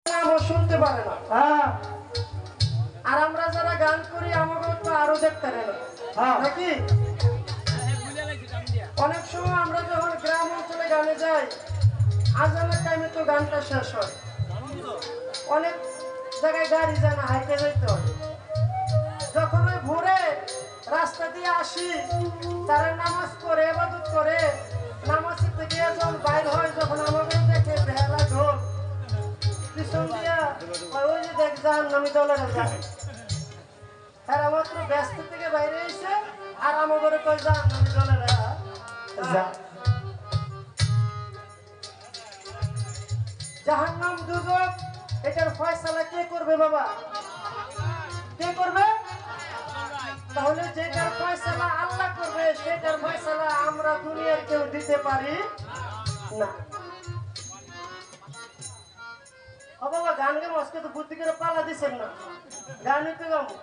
নামও শুনতে পারে না। হ্যাঁ, আর আমরা যারা গান করি আমাকে তো আরো দেখতে পারে না। হ্যাঁ নাকি? অনেক সময় আমরা যখন গ্রাম অঞ্চলে গানে যাই আজানের টাইমে তো গানটা শেষ হয়, অনেক জায়গায় গাড়ি যায় না, হাইটে যাইতে হয়। যখন ওই ভোরে রাস্তা দিয়ে আসি তারা নামাজ পড়ে ইবাদত করে নামাজ থেকে যখন বাইর হয় যখন আমাকে দেখে বেহালা ঢোল পিছন দিয়া ওই যে দেখ জাহান্নামী দলের যায়, এরা মাত্র ব্যস্ত থেকে বাইরে এসে আর আমাদের কই জাহান্নামী দলেরা যা। জাহান্নাম দুজক এটার ফয়সালা কে করবে বাবা? কে করবে? তাহলে যেটার ফয়সালা আল্লাহ করবে সেটার ফয়সালা আমরা দুনিয়ার কেউ দিতে পারি না। ও বাবা গান গাম আজকে তো বুদ্ধি করে পালা দিচ্ছেন না, গানই তো গাবো।